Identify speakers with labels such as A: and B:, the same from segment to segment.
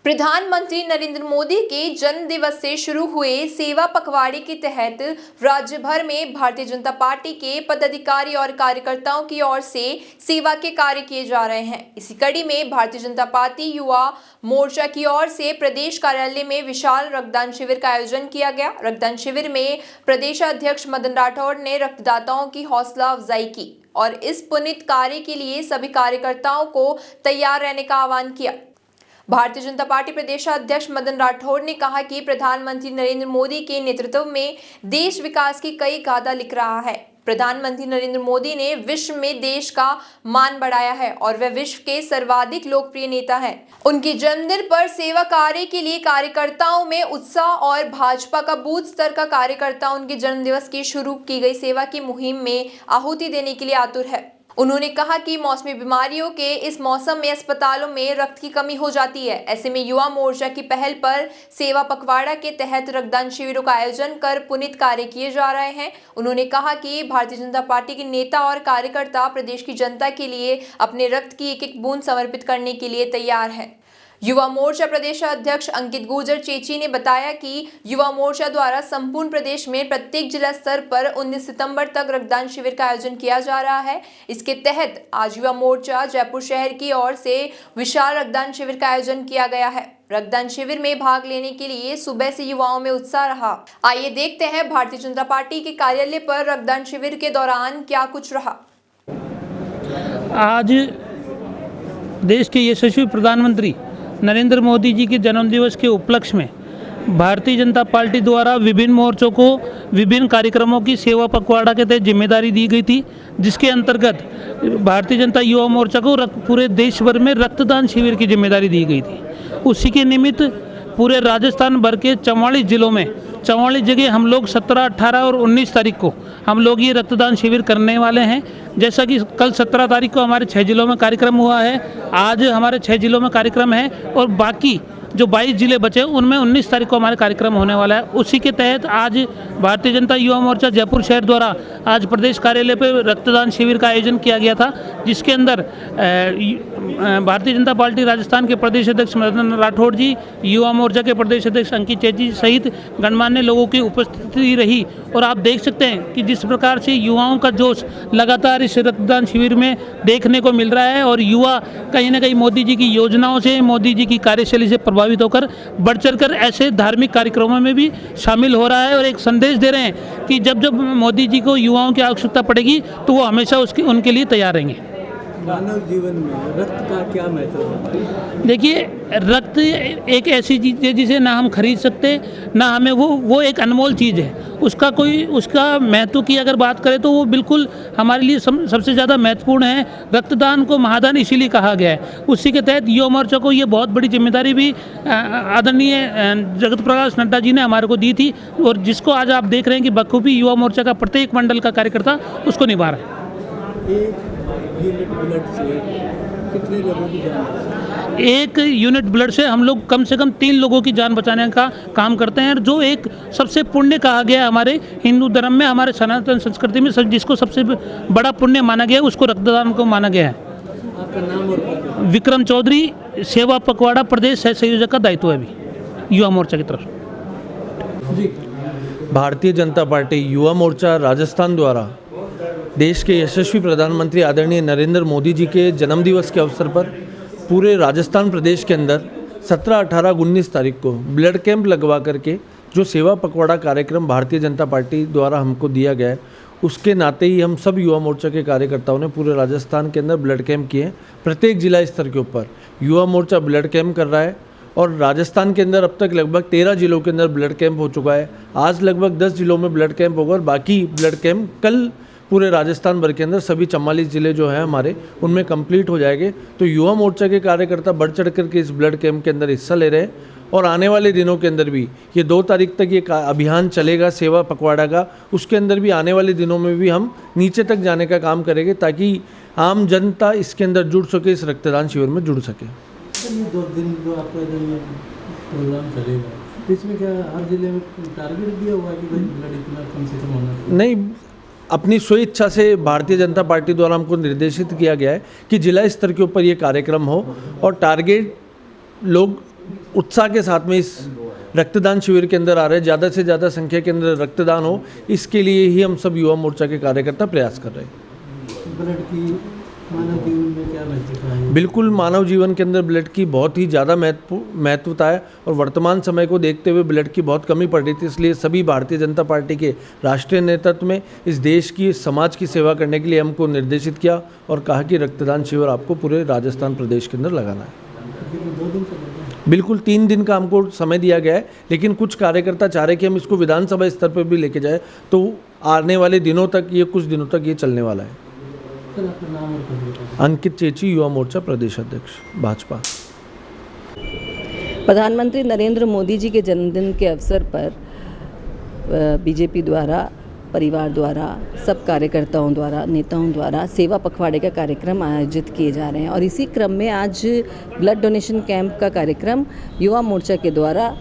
A: प्रधानमंत्री नरेंद्र मोदी के जन्म दिवस से शुरू हुए सेवा पखवाड़े के तहत राज्य भर में भारतीय जनता पार्टी के पदाधिकारी और कार्यकर्ताओं की ओर से सेवा के कार्य किए जा रहे हैं। इसी कड़ी में भारतीय जनता पार्टी युवा मोर्चा की ओर से प्रदेश कार्यालय में विशाल रक्तदान शिविर का आयोजन किया गया। रक्तदान शिविर में प्रदेश अध्यक्ष मदन राठौड़ ने रक्तदाताओं की हौसला अफजाई की और इस पुनीत कार्य के लिए सभी कार्यकर्ताओं को तैयार रहने का आह्वान किया। भारतीय जनता पार्टी प्रदेश अध्यक्ष मदन राठौड़ ने कहा कि प्रधानमंत्री नरेंद्र मोदी के नेतृत्व में देश विकास की कई गाथा लिख रहा है। प्रधानमंत्री नरेंद्र मोदी ने विश्व में देश का मान बढ़ाया है और वह विश्व के सर्वाधिक लोकप्रिय नेता हैं। उनके जन्मदिन पर सेवा कार्य के लिए कार्यकर्ताओं में उत्साह और भाजपा का बूथ स्तर का कार्यकर्ता उनके जन्मदिवस की शुरू की गई सेवा की मुहिम में आहुति देने के लिए आतुर है। उन्होंने कहा कि मौसमी बीमारियों के इस मौसम में अस्पतालों में रक्त की कमी हो जाती है। ऐसे में युवा मोर्चा की पहल पर सेवा पखवाड़ा के तहत रक्तदान शिविरों का आयोजन कर पुनीत कार्य किए जा रहे हैं। उन्होंने कहा कि भारतीय जनता पार्टी के नेता और कार्यकर्ता प्रदेश की जनता के लिए अपने रक्त की एक एक बूंद समर्पित करने के लिए तैयार है। युवा मोर्चा प्रदेश अध्यक्ष अंकित गुर्जर चेची ने बताया कि युवा मोर्चा द्वारा संपूर्ण प्रदेश में प्रत्येक जिला स्तर पर 19 सितंबर तक रक्तदान शिविर का आयोजन किया जा रहा है। इसके तहत आज युवा मोर्चा जयपुर शहर की ओर से विशाल रक्तदान शिविर का आयोजन किया गया है। रक्तदान शिविर में भाग लेने के लिए सुबह से युवाओं में उत्साह रहा। आइए देखते हैं भारतीय जनता पार्टी के कार्यालय पर रक्तदान शिविर के दौरान क्या कुछ रहा।
B: आज देश के यशस्वी प्रधानमंत्री नरेंद्र मोदी जी के जन्मदिवस के उपलक्ष्य में भारतीय जनता पार्टी द्वारा विभिन्न मोर्चों को विभिन्न कार्यक्रमों की सेवा पखवाड़ा के तहत जिम्मेदारी दी गई थी, जिसके अंतर्गत भारतीय जनता युवा मोर्चा को पूरे देश भर में रक्तदान शिविर की जिम्मेदारी दी गई थी। उसी के निमित्त पूरे राजस्थान भर के 44 जिलों में 44 जगह हम लोग 17, 18 और 19 तारीख को हम लोग ये रक्तदान शिविर करने वाले हैं। जैसा कि कल 17 तारीख को हमारे 6 जिलों में कार्यक्रम हुआ है, आज हमारे 6 जिलों में कार्यक्रम है और बाकी जो 22 जिले बचे उनमें 19 तारीख को हमारे कार्यक्रम होने वाला है। उसी के तहत आज भारतीय जनता युवा मोर्चा जयपुर शहर द्वारा आज प्रदेश कार्यालय पर रक्तदान शिविर का आयोजन किया गया था, जिसके अंदर भारतीय जनता पार्टी राजस्थान के प्रदेश अध्यक्ष मदन राठौड़ जी, युवा मोर्चा के प्रदेश अध्यक्ष अंकित चेची सहित गणमान्य लोगों की उपस्थिति रही। और आप देख सकते हैं कि जिस प्रकार से युवाओं का जोश लगातार इस रक्तदान शिविर में देखने को मिल रहा है और युवा कहीं ना कहीं मोदी जी की योजनाओं से, मोदी जी की कार्यशैली से प्रभावित होकर बढ़ चढ़कर ऐसे धार्मिक कार्यक्रमों में भी शामिल हो रहा है और एक संदेश दे रहे हैं कि जब जब मोदी जी को युवाओं की आवश्यकता पड़ेगी तो वो हमेशा उनके लिए तैयार रहेंगे।
C: मानव जीवन में रक्त का क्या महत्व है?
B: देखिए, रक्त एक ऐसी चीज़ है जिसे ना हम खरीद सकते ना हमें वो एक अनमोल चीज़ है। उसका महत्व की अगर बात करें तो वो बिल्कुल हमारे लिए सबसे ज़्यादा महत्वपूर्ण है। रक्तदान को महादान इसीलिए कहा गया है। उसी के तहत युवा मोर्चा को ये बहुत बड़ी जिम्मेदारी भी आदरणीय जगत प्रकाश नड्डा जी ने हमारे को दी थी और जिसको आज आप देख रहे हैं कि बखूबी युवा मोर्चा का प्रत्येक मंडल का कार्यकर्ता उसको निभा रहा है।
C: यूनिट ब्लड से कितने लोगों की जान?
B: एक यूनिट ब्लड से हम लोग कम से कम 3 लोगों की जान बचाने का काम करते हैं, जो एक सबसे पुण्य कहा गया है हमारे हिंदू धर्म में, हमारे सनातन संस्कृति में जिसको सबसे बड़ा पुण्य माना गया है उसको रक्तदान को माना गया है।
C: आपका नाम और
B: विक्रम चौधरी, सेवा पखवाड़ा प्रदेश संयोजक का दायित्व है अभी युवा मोर्चा की तरफ
C: जी।
D: भारतीय जनता पार्टी युवा मोर्चा राजस्थान द्वारा देश के यशस्वी प्रधानमंत्री आदरणीय नरेंद्र मोदी जी के जन्मदिवस के अवसर पर पूरे राजस्थान प्रदेश के अंदर 17, 18, 19 तारीख को ब्लड कैंप लगवा करके जो सेवा पखवाड़ा कार्यक्रम भारतीय जनता पार्टी द्वारा हमको दिया गया है, उसके नाते ही हम सब युवा मोर्चा के कार्यकर्ताओं ने पूरे राजस्थान के अंदर ब्लड कैंप किए हैं। प्रत्येक जिला स्तर के ऊपर युवा मोर्चा ब्लड कैंप कर रहा है और राजस्थान के अंदर अब तक लगभग 13 जिलों के अंदर ब्लड कैंप हो चुका है। आज लगभग 10 जिलों में ब्लड कैंप होगा और बाकी ब्लड कैंप कल पूरे राजस्थान भर के अंदर सभी 44 जिले जो हैं हमारे उनमें कंप्लीट हो जाएंगे। तो युवा मोर्चा के कार्यकर्ता बढ़ चढ़ करके इस ब्लड कैंप के अंदर हिस्सा ले रहे हैं और आने वाले दिनों के अंदर भी ये 2 तारीख तक ये अभियान चलेगा सेवा पखवाड़ा का। उसके अंदर भी आने वाले दिनों में भी हम नीचे तक जाने का काम करेंगे ताकि आम जनता इसके अंदर जुड़ सके, इस रक्तदान शिविर में जुड़ सके।
C: ये 2 दिन जो आपका ये प्रोग्राम चलेगा, इसमें क्या हर जिले में टारगेट दिया हुआ है कि भाई ब्लड इतना कम से कम होना चाहिए?
D: नहीं, अपनी स्वेच्छा से भारतीय जनता पार्टी द्वारा हमको निर्देशित किया गया है कि जिला स्तर के ऊपर ये कार्यक्रम हो और टारगेट लोग उत्साह के साथ में इस रक्तदान शिविर के अंदर आ रहे हैं। ज़्यादा से ज़्यादा संख्या के अंदर रक्तदान हो, इसके लिए ही हम सब युवा मोर्चा के कार्यकर्ता प्रयास कर रहे हैं।
C: ब्लड की मानव जीवन में क्या महत्वता है?
D: बिल्कुल, मानव जीवन के अंदर ब्लड की बहुत ही ज़्यादा महत्वता है और वर्तमान समय को देखते हुए ब्लड की बहुत कमी पड़ रही थी। इसलिए सभी भारतीय जनता पार्टी के राष्ट्रीय नेतृत्व में इस देश की, समाज की सेवा करने के लिए हमको निर्देशित किया और कहा कि रक्तदान शिविर आपको पूरे राजस्थान प्रदेश के अंदर लगाना है।
C: 2 दिन चलेगा?
D: बिल्कुल 3 दिन का हमको समय दिया गया है, लेकिन कुछ कार्यकर्ता चाह रहे कि हम इसको विधानसभा स्तर पर भी लेके जाए, तो आने वाले दिनों तक, ये कुछ दिनों तक ये चलने वाला है।
C: सर, आपका नाम और पद बताएं।
D: अंकित चेची, युवा मोर्चा प्रदेश अध्यक्ष, भाजपा।
E: प्रधानमंत्री नरेंद्र मोदी जी के जन्मदिन के अवसर पर बीजेपी द्वारा, परिवार द्वारा, सब कार्यकर्ताओं द्वारा, नेताओं द्वारा सेवा पखवाड़े का कार्यक्रम आयोजित किए जा रहे हैं और इसी क्रम में आज ब्लड डोनेशन कैंप का कार्यक्रम युवा मोर्चा के द्वारा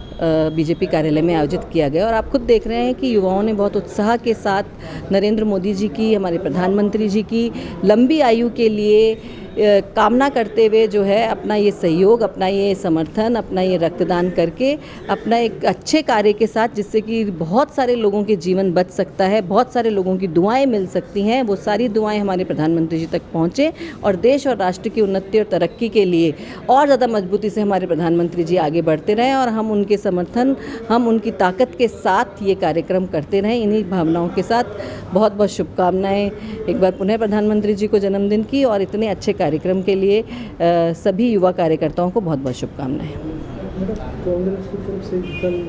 E: बीजेपी कार्यालय में आयोजित किया गया। और आप खुद देख रहे हैं कि युवाओं ने बहुत उत्साह के साथ नरेंद्र मोदी जी की, हमारे प्रधानमंत्री जी की लंबी आयु के लिए कामना करते हुए जो है अपना ये सहयोग, अपना ये समर्थन, अपना ये रक्तदान करके अपना एक अच्छे कार्य के साथ, जिससे कि बहुत सारे लोगों के जीवन बच सकता है, बहुत सारे लोगों की दुआएं मिल सकती हैं, वो सारी दुआएं हमारे प्रधानमंत्री जी तक पहुँचें और देश और राष्ट्र की उन्नति और तरक्की के लिए और ज़्यादा मजबूती से हमारे प्रधानमंत्री जी आगे बढ़ते रहें और हम उनके समर्थन, हम उनकी ताकत के साथ ये कार्यक्रम करते रहें। इन्हीं भावनाओं के साथ बहुत बहुत शुभकामनाएँ एक बार पुनः प्रधानमंत्री जी को जन्मदिन की और इतने अच्छे कार्यक्रम के लिए सभी युवा कार्यकर्ताओं को बहुत बहुत शुभकामनाएं।
C: कांग्रेस की तरफ से कल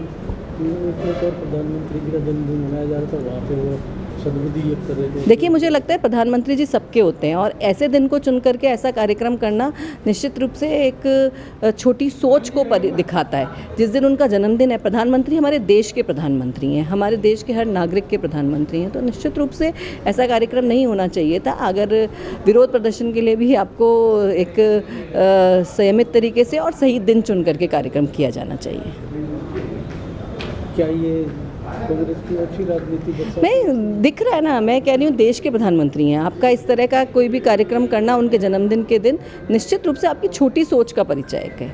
C: एक और प्रधानमंत्री जी का जन्मदिन मनाया जा रहा था, वहाँ पे वो सद्बुद्धि व्यक्त कर रहे थे।
E: देखिए, मुझे लगता है प्रधानमंत्री जी सबके होते हैं और ऐसे दिन को चुन करके ऐसा कार्यक्रम करना निश्चित रूप से एक छोटी सोच को दिखाता है। जिस दिन उनका जन्मदिन है, प्रधानमंत्री हमारे देश के प्रधानमंत्री हैं, हमारे देश के हर नागरिक के प्रधानमंत्री हैं, तो निश्चित रूप से ऐसा कार्यक्रम नहीं होना चाहिए था। अगर विरोध प्रदर्शन के लिए भी आपको एक संयमित तरीके से और सही दिन चुन करके कार्यक्रम किया जाना चाहिए।
C: क्या ये कांग्रेस की अच्छी राजनीति
E: नहीं दिख रहा है ना? मैं कह रही हूँ देश के प्रधानमंत्री हैं, आपका इस तरह का कोई भी कार्यक्रम करना उनके जन्मदिन के दिन निश्चित रूप से आपकी छोटी सोच का परिचायक है।